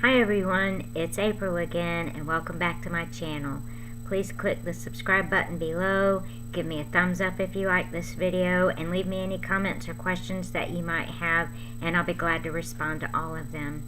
Hi everyone, it's April again and welcome back to my channel. Please click the subscribe button below, give me a thumbs up if you like this video, and leave me any comments or questions that you might have, and I'll be glad to respond to all of them.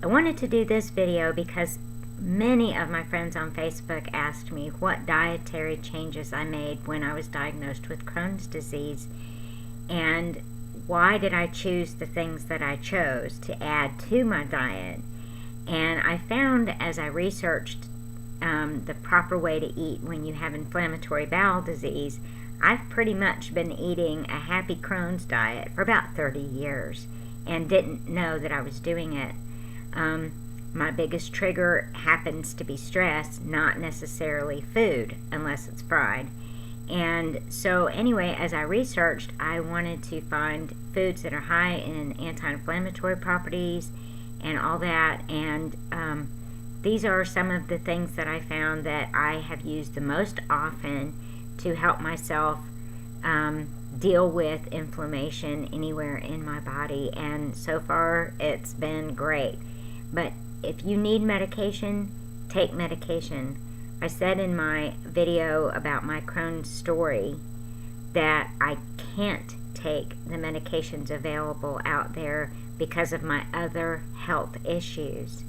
I wanted to do this video because many of my friends on Facebook asked me what dietary changes I made when I was diagnosed with Crohn's disease, and why did I choose the things that I chose to add to my diet. And I found, as I researched the proper way to eat when you have inflammatory bowel disease, I've pretty much been eating a happy Crohn's diet for about 30 years and didn't know that I was doing it. My biggest trigger happens to be stress, not necessarily food, unless it's fried. And so anyway, as I researched, I wanted to find foods that are high in anti-inflammatory properties and all that, and these are some of the things that I found that I have used the most often to help myself deal with inflammation anywhere in my body, and so far it's been great. But if you need medication, take medication. I said in my video about my Crohn's story that I can't take the medications available out there because of my other health issues.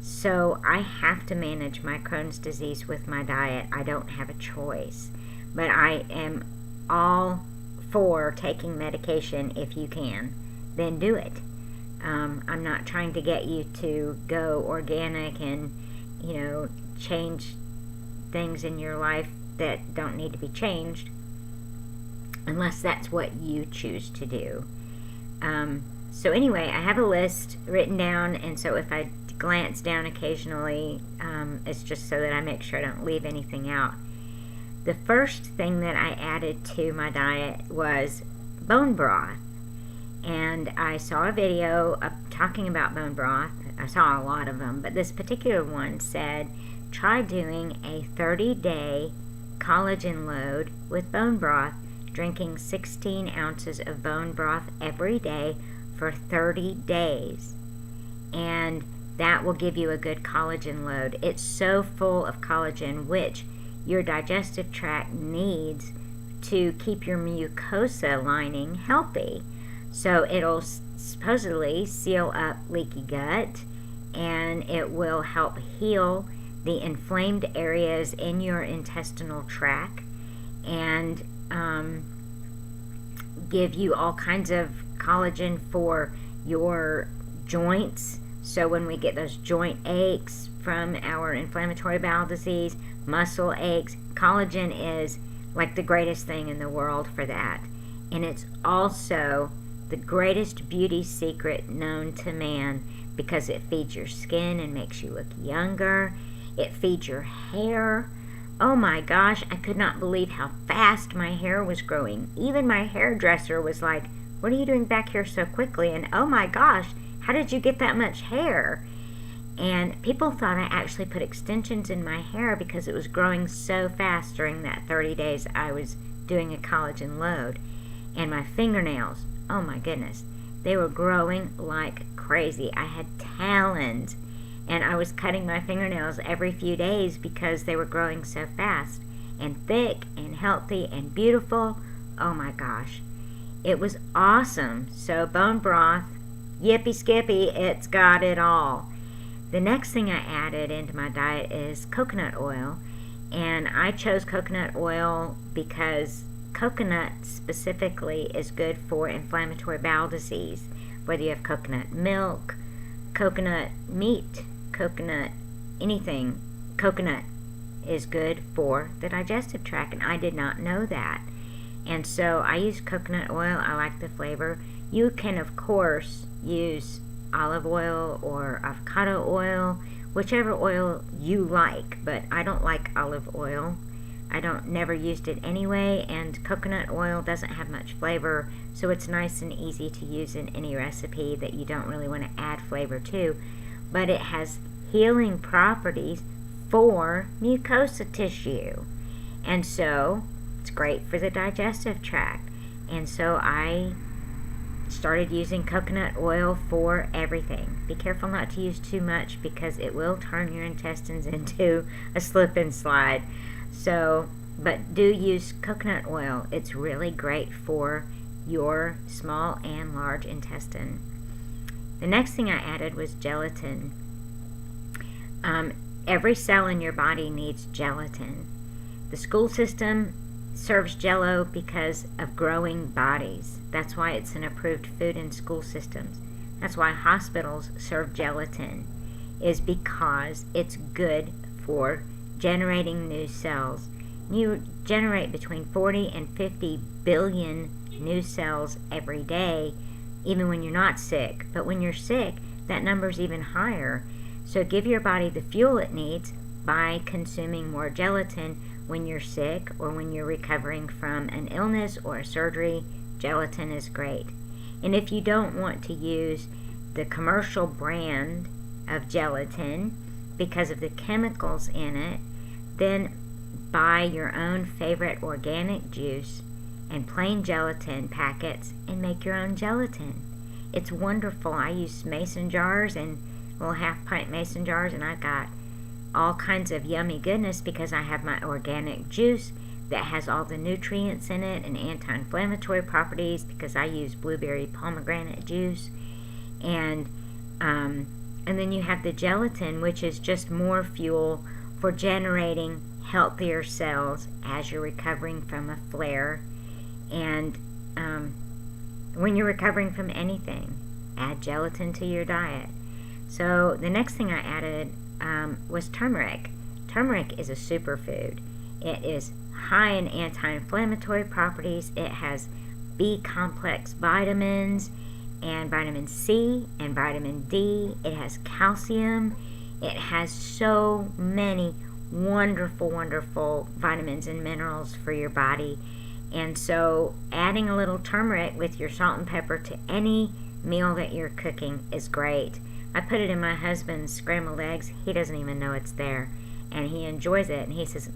So I have to manage my Crohn's disease with my diet. I don't have a choice. But I am all for taking medication if you can. Then do it. I'm not trying to get you to go organic and, change things in your life that don't need to be changed unless that's what you choose to do. So anyway, I have a list written down, and so if I glance down occasionally, it's just so that I make sure I don't leave anything out. The first thing that I added to my diet was bone broth, and I saw a video of talking about bone broth. I saw a lot of them, but this particular one said, try doing a 30-day collagen load with bone broth, drinking 16 ounces of bone broth every day for 30 days. And that will give you a good collagen load. It's so full of collagen, which your digestive tract needs to keep your mucosa lining healthy. So it'll supposedly seal up leaky gut, and it will help heal the inflamed areas in your intestinal tract, and give you all kinds of collagen for your joints. So when we get those joint aches from our inflammatory bowel disease, muscle aches, collagen is like the greatest thing in the world for that. And it's also the greatest beauty secret known to man, because it feeds your skin and makes you look younger. It feeds your hair. Oh my gosh, I could not believe how fast my hair was growing. Even my hairdresser was like, what are you doing back here so quickly? And oh my gosh, how did you get that much hair? And people thought I actually put extensions in my hair because it was growing so fast during that 30 days I was doing a collagen load. And my fingernails, oh my goodness, they were growing like crazy. I had talons. And I was cutting my fingernails every few days because they were growing so fast and thick and healthy and beautiful. Oh my gosh. It was awesome. So bone broth, yippee skippy, it's got it all. The next thing I added into my diet is coconut oil. And I chose coconut oil because coconut specifically is good for inflammatory bowel disease. Whether you have coconut milk, coconut meat, coconut, anything, coconut is good for the digestive tract, and I did not know that. And so I use coconut oil. I like the flavor. You can, of course, use olive oil or avocado oil, whichever oil you like, but I don't like olive oil. I never used it anyway, and coconut oil doesn't have much flavor, so it's nice and easy to use in any recipe that you don't really want to add flavor to. But it has healing properties for mucosa tissue, and so it's great for the digestive tract. And so I started using coconut oil for everything. Be careful not to use too much because it will turn your intestines into a slip and slide. So, but do use coconut oil. It's really great for your small and large intestine. The next thing I added was gelatin. Every cell in your body needs gelatin. The school system serves Jell-O because of growing bodies. That's why it's an approved food in school systems. That's why hospitals serve gelatin, is because it's good for generating new cells. You generate between 40 and 50 billion new cells every day, even when you're not sick. But when you're sick, that number's even higher. So give your body the fuel it needs by consuming more gelatin when you're sick or when you're recovering from an illness or a surgery. Gelatin is great. And if you don't want to use the commercial brand of gelatin because of the chemicals in it, then buy your own favorite organic juice and plain gelatin packets and make your own gelatin. It's wonderful. I use mason jars and little half-pint mason jars, and I've got all kinds of yummy goodness because I have my organic juice that has all the nutrients in it and anti-inflammatory properties because I use blueberry pomegranate juice. And then you have the gelatin, which is just more fuel for generating healthier cells as you're recovering from a flare. And when you're recovering from anything, add gelatin to your diet. So the next thing I added was turmeric. Turmeric is a superfood. It is high in anti-inflammatory properties. It has B-complex vitamins and vitamin C and vitamin D. It has calcium. It has so many wonderful, wonderful vitamins and minerals for your body. And so adding a little turmeric with your salt and pepper to any meal that you're cooking is great. I put it in my husband's scrambled eggs. He doesn't even know it's there, and he enjoys it. And he says,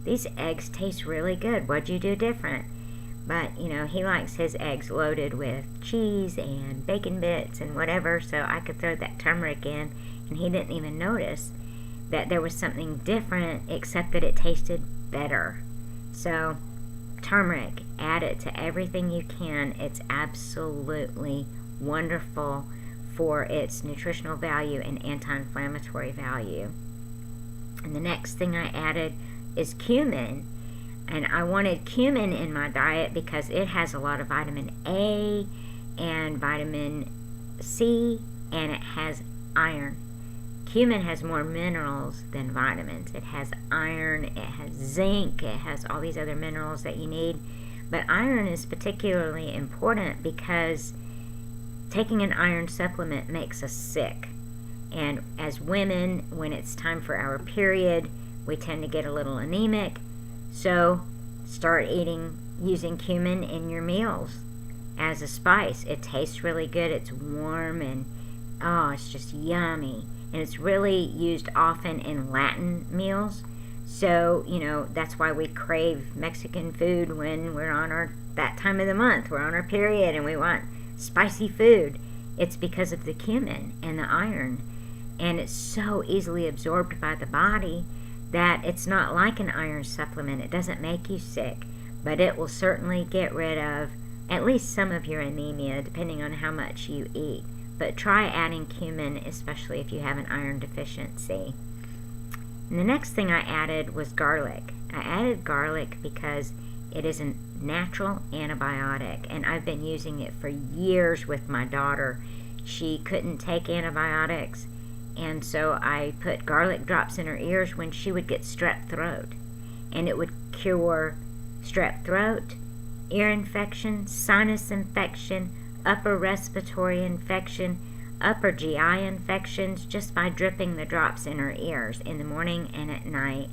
these eggs taste really good. What'd you do different? But, you know, he likes his eggs loaded with cheese and bacon bits and whatever, so I could throw that turmeric in, and he didn't even notice that there was something different except that it tasted better. So, turmeric, add it to everything you can. It's absolutely wonderful for its nutritional value and anti-inflammatory value. And the next thing I added is cumin. And I wanted cumin in my diet because it has a lot of vitamin A and vitamin C, and it has iron. Cumin has more minerals than vitamins. It has iron, it has zinc, it has all these other minerals that you need. But iron is particularly important because taking an iron supplement makes us sick. And as women, when it's time for our period, we tend to get a little anemic. So start using cumin in your meals as a spice. It tastes really good. It's warm and it's just yummy. And it's really used often in Latin meals. So, you know, that's why we crave Mexican food when we're on that time of the month. We're on our period and we want spicy food. It's because of the cumin and the iron. And it's so easily absorbed by the body that it's not like an iron supplement. It doesn't make you sick, but it will certainly get rid of at least some of your anemia, depending on how much you eat. But try adding cumin, especially if you have an iron deficiency. And the next thing I added was garlic. I added garlic because it is a natural antibiotic, and I've been using it for years with my daughter. She couldn't take antibiotics, and so I put garlic drops in her ears when she would get strep throat, and it would cure strep throat, ear infection, sinus infection, upper respiratory infection, upper GI infections, just by dripping the drops in her ears in the morning and at night.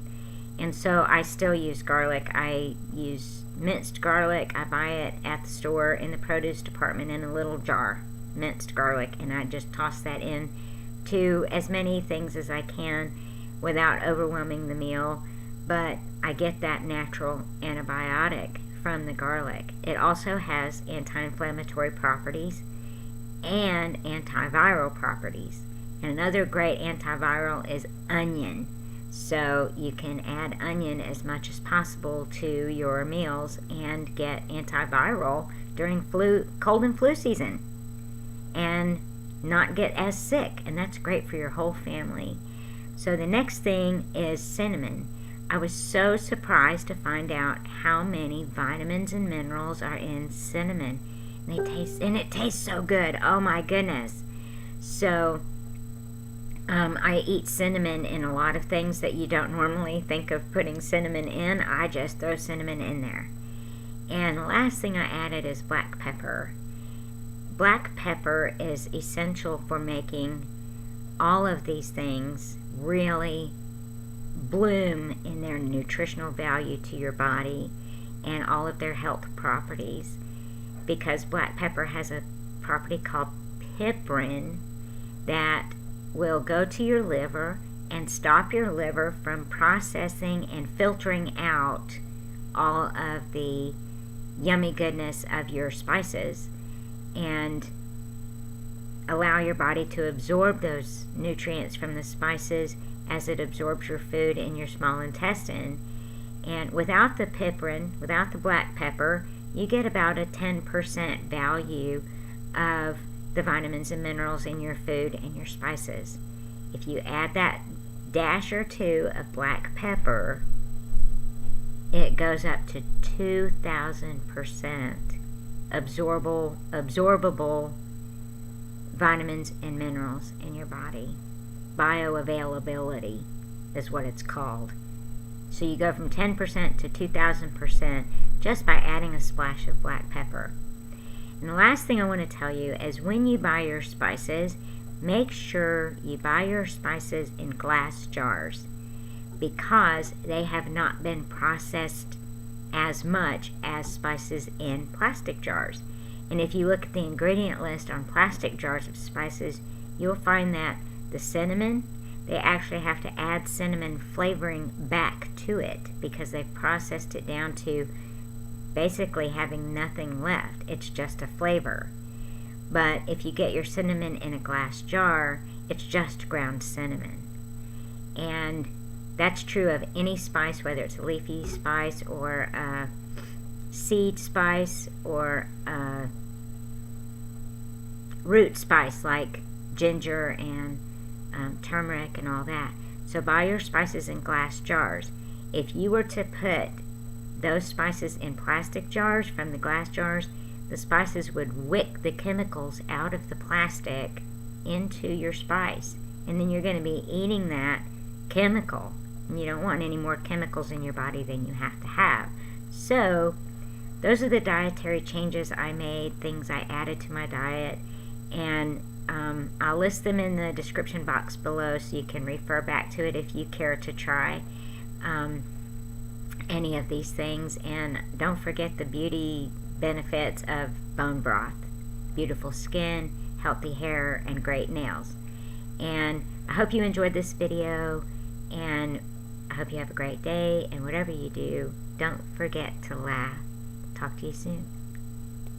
And so I still use garlic. I use minced garlic. I buy it at the store in the produce department in a little jar, minced garlic, and I just toss that in to as many things as I can without overwhelming the meal. But I get that natural antibiotic from the garlic. It also has anti-inflammatory properties and antiviral properties. And another great antiviral is onion. So you can add onion as much as possible to your meals and get antiviral during cold and flu season and not get as sick. And that's great for your whole family. So the next thing is cinnamon. I was so surprised to find out how many vitamins and minerals are in cinnamon. And it tastes so good. Oh my goodness. So I eat cinnamon in a lot of things that you don't normally think of putting cinnamon in. I just throw cinnamon in there. And the last thing I added is black pepper. Black pepper is essential for making all of these things really bloom in their nutritional value to your body and all of their health properties, because black pepper has a property called piperin that will go to your liver and stop your liver from processing and filtering out all of the yummy goodness of your spices and allow your body to absorb those nutrients from the spices as it absorbs your food in your small intestine. And without the piperin, without the black pepper, you get about a 10% value of the vitamins and minerals in your food and your spices. If you add that dash or two of black pepper, it goes up to 2,000% absorbable vitamins and minerals in your body. Bioavailability is what it's called. So you go from 10% to 2,000% just by adding a splash of black pepper. And the last thing I want to tell you is when you buy your spices, make sure you buy your spices in glass jars, because they have not been processed as much as spices in plastic jars. And if you look at the ingredient list on plastic jars of spices, you'll find that the cinnamon, they actually have to add cinnamon flavoring back to it because they've processed it down to basically having nothing left. It's just a flavor. But if you get your cinnamon in a glass jar, it's just ground cinnamon. And that's true of any spice, whether it's a leafy spice or a seed spice or a root spice like ginger and turmeric and all that. So buy your spices in glass jars. If you were to put those spices in plastic jars from the glass jars, the spices would wick the chemicals out of the plastic into your spice. And then you're going to be eating that chemical. And you don't want any more chemicals in your body than you have to have. So those are the dietary changes I made, things I added to my diet. And I'll list them in the description box below so you can refer back to it if you care to try any of these things. And don't forget the beauty benefits of bone broth: beautiful skin, healthy hair, and great nails. And I hope you enjoyed this video, and I hope you have a great day, and whatever you do, don't forget to laugh. Talk to you soon.